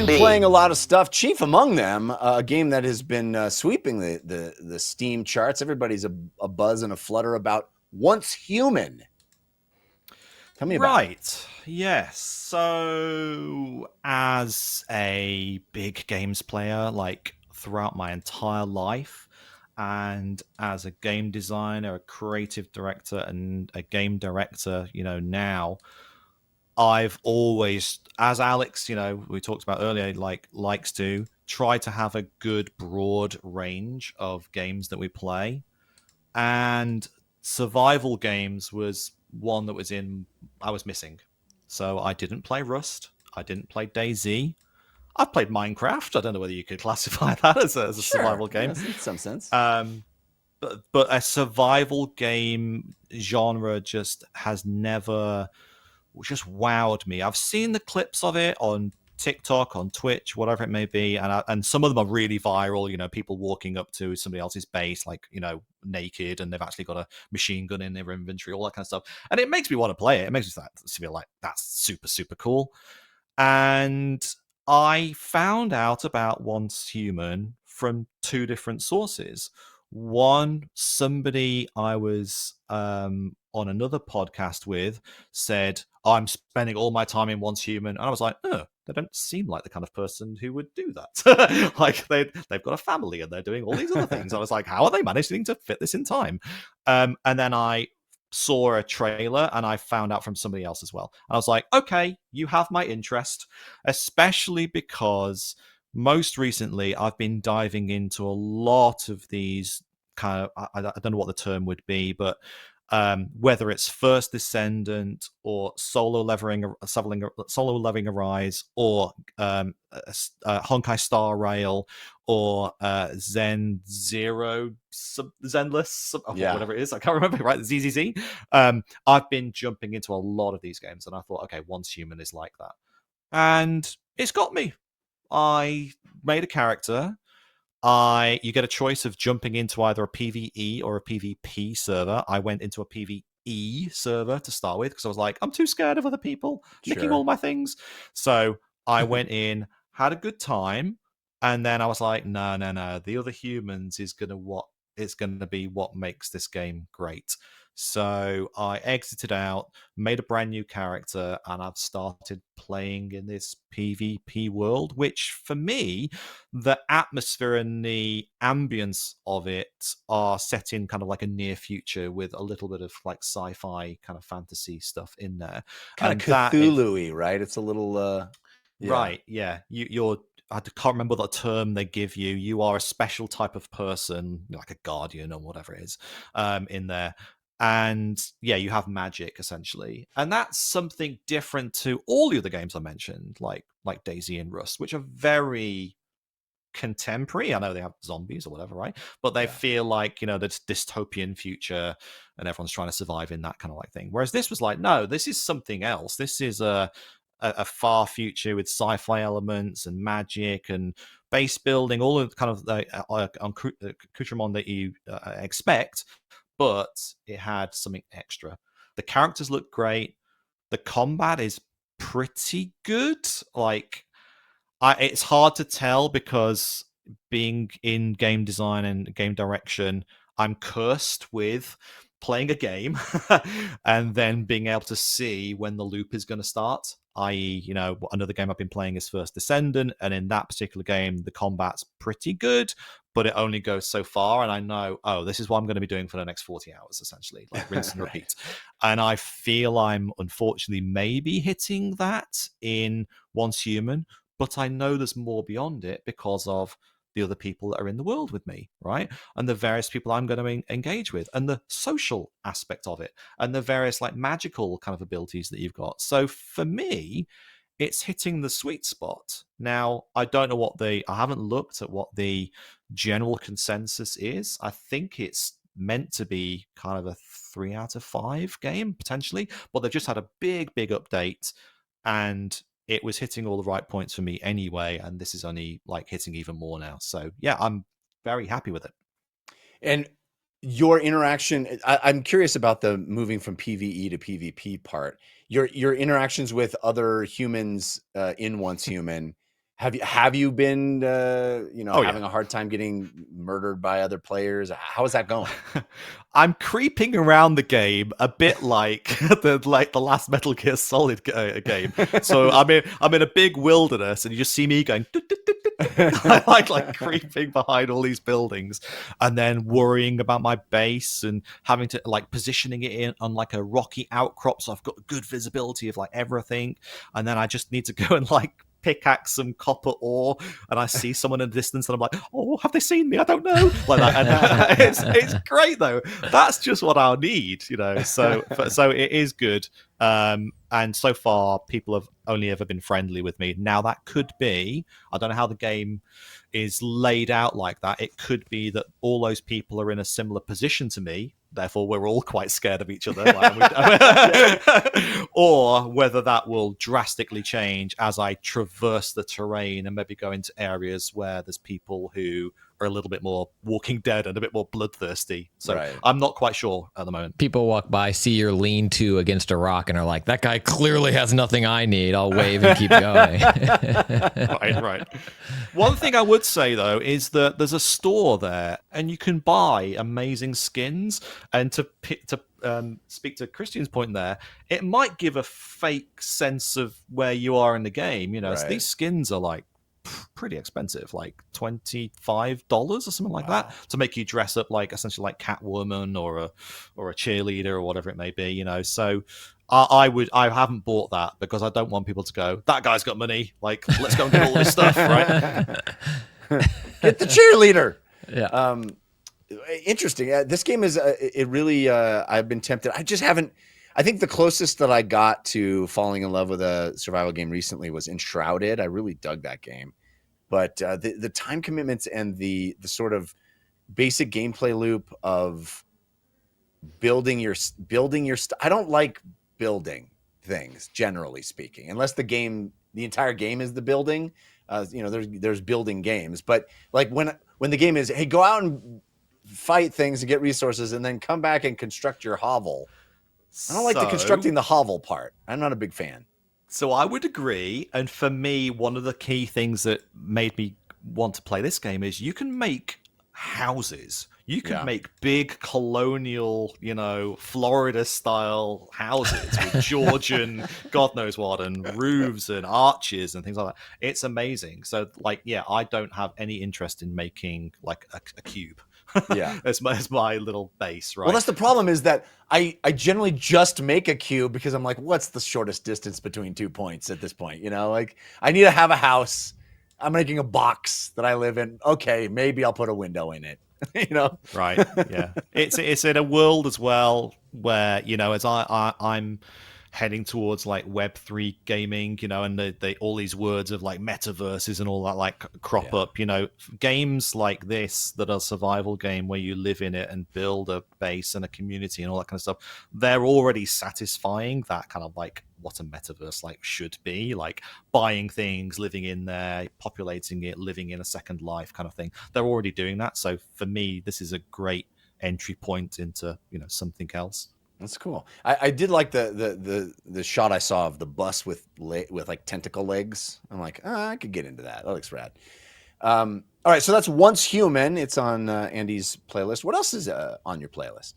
been playing a lot of stuff, chief among them, a game that has been sweeping the Steam charts. Everybody's a buzz and a flutter about Once Human. Tell me about it. Right. Yes. So, as a big games player, like throughout my entire life, and as a game designer, a creative director, and a game director, now I've always, as Alex, we talked about earlier, likes to try to have a good broad range of games that we play, and survival games was one that I was missing. So I didn't play Rust. I didn't play DayZ. I've played Minecraft. I don't know whether you could classify that as a Sure, survival game. yes, in some sense. Um, but a survival game genre just has never just wowed me. I've seen the clips of it on TikTok, on Twitch, whatever it may be, and some of them are really viral. People walking up to somebody else's base, like naked, and they've actually got a machine gun in their inventory, all that kind of stuff. And it makes me want to play it. It makes me feel like that's super, super cool. And I found out about Once Human from two different sources. One, somebody I was on another podcast with said, I'm spending all my time in Once Human. And I was like, oh, they don't seem like the kind of person who would do that. Like they've got a family and they're doing all these other things. I was like, how are they managing to fit this in time? And then I saw a trailer and I found out from somebody else as well. And I was like, okay, you have my interest, especially because most recently I've been diving into a lot of these kind of, I don't know what the term would be, but whether it's First Descendant or Solo Leveling Arise or Honkai Star Rail or Zen Zero Zenless or whatever it is. I can't remember, right? ZZZ. I've been jumping into a lot of these games and I thought, okay, Once Human is like that. And it's got me. I made a character. You get a choice of jumping into either a PvE or a PvP server. I went into a PvE server to start with because I was like, I'm too scared of other people nicking all my things. So I went in, had a good time, and then I was like, no, the other humans is gonna be what makes this game great. So I exited out, made a brand new character, and I've started playing in this PvP world, which for me, the atmosphere and the ambience of it are set in kind of like a near future with a little bit of like sci-fi kind of fantasy stuff in there. Kind of And that is Cthulhu-y, right? It's a little right, yeah. You're I can't remember the term they give you. You are a special type of person, like a guardian or whatever it is, in there. And yeah, you have magic essentially, and that's something different to all the other games I mentioned, like DayZ and Rust, which are very contemporary. I know they have zombies or whatever, right? But they feel like this dystopian future, and everyone's trying to survive in that kind of like thing. Whereas this was like, no, this is something else. This is a far future with sci-fi elements and magic and base building, all of the kind of the accoutrement that you expect, but it had something extra. The characters look great. The combat is pretty good. Like, it's hard to tell because being in game design and game direction, I'm cursed with playing a game and then being able to see when the loop is going to start. I.e., another game I've been playing is First Descendant, and in that particular game, the combat's pretty good, but it only goes so far. And I know, oh, this is what I'm going to be doing for the next 40 hours, essentially, like rinse and repeat. And I feel I'm unfortunately maybe hitting that in Once Human, but I know there's more beyond it because of the other people that are in the world with me, right? And the various people I'm going to engage with, and the social aspect of it, and the various like magical kind of abilities that you've got. So for me, it's hitting the sweet spot. Now, I don't know I haven't looked at what the general consensus is. I think it's meant to be kind of a 3 out of 5 game potentially, but they've just had a big update, and it was hitting all the right points for me anyway, and this is only like hitting even more now. So yeah, I'm very happy with it. And your interaction, I'm curious about the moving from PvE to PvP part. Your interactions with other humans in Once Human, Have you been Oh, having yeah. a hard time getting murdered by other players? How is that going? I'm creeping around the game a bit like the last Metal Gear Solid game. So I'm in a big wilderness, and you just see me going like creeping behind all these buildings, and then worrying about my base and having to like positioning it in on like a rocky outcrop, so I've got good visibility of like everything, and then I just need to go and like pickaxe some copper ore, and I see someone in the distance, and I'm like, "Oh, have they seen me? I don't know." Like that, and it's great though. That's just what I'll need, So it is good. And so far, people have only ever been friendly with me. Now that could be, I don't know how the game is laid out like that. It could be that all those people are in a similar position to me, therefore we're all quite scared of each other, or whether that will drastically change as I traverse the terrain and maybe go into areas where there's people who are a little bit more Walking Dead and a bit more bloodthirsty. So Right. I'm not quite sure at the moment. People walk by, see your lean-to against a rock, and are like, "That guy clearly has nothing I need. I'll wave and keep going." Right. One thing I would say though is that there's a store there, and you can buy amazing skins. And to speak to Christian's point there, it might give a fake sense of where you are in the game. So Right. these skins are like pretty expensive, like $25 or something like that, to make you dress up like essentially like Catwoman or a cheerleader or whatever it may be. So I haven't bought that because I don't want people to go, "That guy's got money, like let's go and get all this stuff," right? Get the cheerleader. Yeah. Interesting. This game is it really I've been tempted. I just haven't. I think the closest that I got to falling in love with a survival game recently was Enshrouded. I really dug that game, but the time commitments and the sort of basic gameplay loop of building your I don't like building things, generally speaking, unless the entire game is the building. There's building games, but like when the game is, hey, go out and fight things and get resources and then come back and construct your hovel. I don't like the constructing the hovel part. I'm not a big fan. So I would agree. And for me, one of the key things that made me want to play this game is you can make houses. You can make big colonial, Florida style houses with Georgian, God knows what, and roofs and arches and things like that. It's amazing. So, I don't have any interest in making like a cube. Yeah, as my little base, right? Well, that's the problem, is that I generally just make a cube because I'm like, what's the shortest distance between 2 points at this point? Like I need to have a house. I'm making a box that I live in. Okay, maybe I'll put a window in it. Right? Yeah, it's in a world as well where as I'm heading towards like Web3 gaming, and they all these words of like metaverses and all that like crop up. Games like this that are survival game where you live in it and build a base and a community and all that kind of stuff, they're already satisfying that kind of like what a metaverse like should be, like buying things, living in there, populating it, living in a second life kind of thing. They're already doing that. So for me, this is a great entry point into something else. That's cool. I did like the shot I saw of the bus with like tentacle legs. I'm like, I could get into that. That looks rad. All right, so that's Once Human. It's on Andy's playlist. What else is on your playlist?